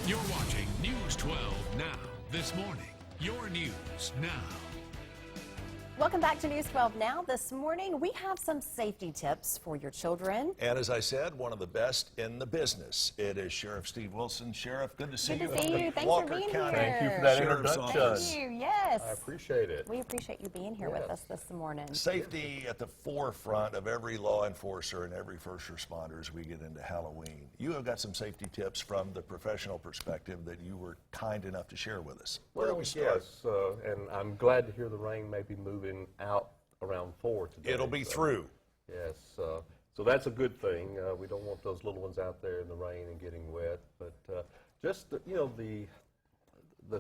You're watching News 12 Now. This morning, your news now. Welcome back to News 12 Now. This morning, we have some safety tips for your children. And as I said, one of the best in the business. It is Sheriff Steve Wilson. Sheriff, good to see you. Good to see you. Thanks Walker for being County here. Thank you for that Sheriff's introduction. Office. Thank you. Yes. I appreciate it. We appreciate you being here with us this morning. Safety at the forefront of every law enforcer and every first responder as we get into Halloween. You have got some safety tips from the professional perspective that you were kind enough to share with us. Where do we start? Yes, and I'm glad to hear the rain may be moving out around 4 today. It'll be through. Yes, so that's a good thing. We don't want those little ones out there in the rain and getting wet. But just the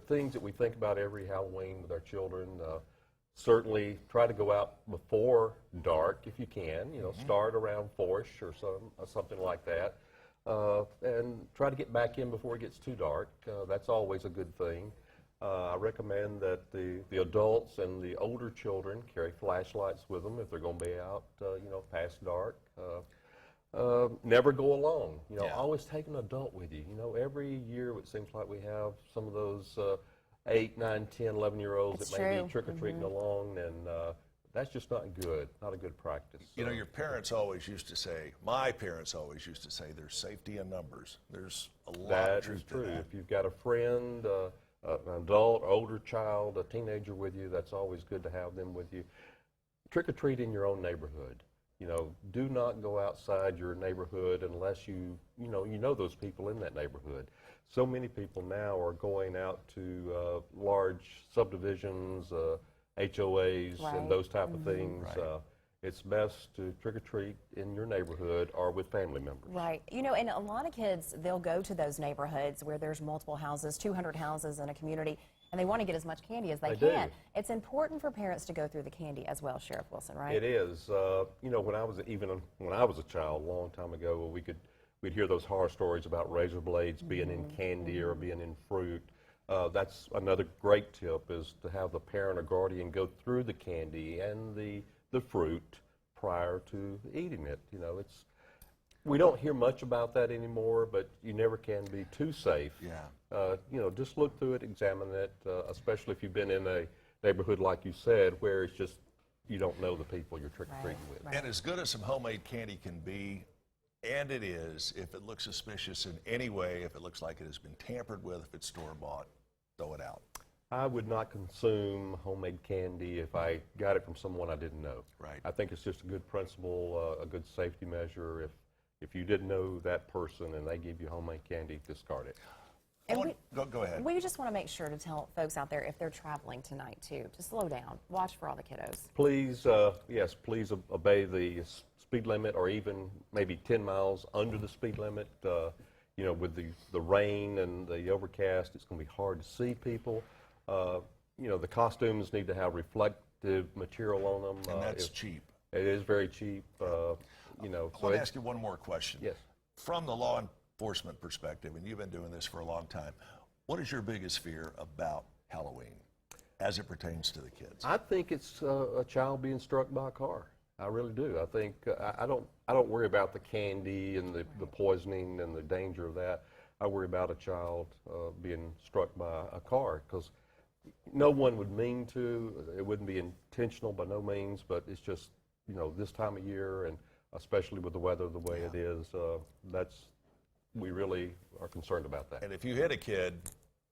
things that we think about every Halloween with our children. Certainly try to go out before dark if you can. Start around 4ish or something like that, and try to get back in before it gets too dark. That's always a good thing. I recommend that the adults and the older children carry flashlights with them if they're going to be out, past dark. Never go alone. Always take an adult with you. Every year it seems like we have some of those 8, 9, 10, 11-year-olds That's that may true. be trick-or-treating along, and that's just not good, not a good practice. Your parents always used to say, my parents always used to say, there's safety in numbers. There's a lot of That truth is to true. that. If you've got a friend, an adult, older child, a teenager with you, that's always good to have them with you. Trick or treat in your own neighborhood. Do not go outside your neighborhood unless you know those people in that neighborhood. So many people now are going out to large subdivisions, HOAs, Right. and those type of things. Right. It's best to trick or treat in your neighborhood or with family members. Right. And a lot of kids, they'll go to those neighborhoods where there's multiple houses, 200 houses in a community, and they want to get as much candy as they can. do. It's important for parents to go through the candy as well, Sheriff Wilson, right? It is. When I was a child, a long time ago, we'd hear those horror stories about razor blades being in candy or being in fruit. That's another great tip, is to have the parent or guardian go through the candy and the fruit prior to eating it. We don't hear much about that anymore, but you never can be too safe. Yeah. Just look through it, examine it, especially if you've been in a neighborhood, like you said, where it's just you don't know the people you're trick-or-treating with. Right. And as good as some homemade candy can be, and it is, if it looks suspicious in any way, if it looks like it has been tampered with, if it's store-bought, throw it out. I would not consume homemade candy if I got it from someone I didn't know. Right. I think it's just a good principle, a good safety measure. If you didn't know that person and they give you homemade candy, discard it. And Go ahead. we just want to make sure to tell folks out there, if they're traveling tonight too, to slow down. Watch for all the kiddos. Please, please obey the speed limit, or even maybe 10 miles under the speed limit. With the rain and the overcast, it's going to be hard to see people. The costumes need to have reflective material on them. And that's cheap. It is very cheap. I want to ask you one more question. Yes. From the law enforcement perspective, and you've been doing this for a long time, what is your biggest fear about Halloween as it pertains to the kids? I think it's a child being struck by a car. I really do. I think I don't worry about the candy and the poisoning and the danger of that. I worry about a child being struck by a car, because no one would mean to. It wouldn't be intentional by no means, but it's just this time of year, and especially with the weather the way it is, we really are concerned about that. And if you hit a kid,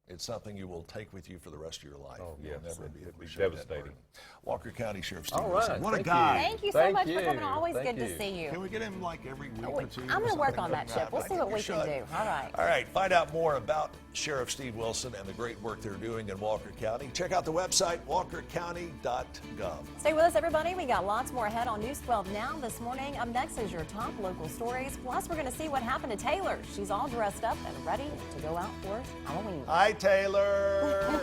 it's something you will take with you for the rest of your life. Oh, You'll yes. never be able It'd to be shake that devastating. burden. Walker County Sheriff Steve All Wilson. right, What a thank guy. Thank you so Thank much for you. coming. Always Thank good to you. see you. Can we get him like every week or two? I'm going to work something on that, like Chip. We'll I see think what you we can should. do. All right. All right, find out more about Sheriff Steve Wilson and the great work they're doing in Walker County. Check out the website, walkercounty.gov. Stay with us, everybody. We got lots more ahead on News 12 Now this morning. Up next is your top local stories. Plus, we're going to see what happened to Taylor. She's all dressed up and ready to go out for Halloween. Hi, Taylor.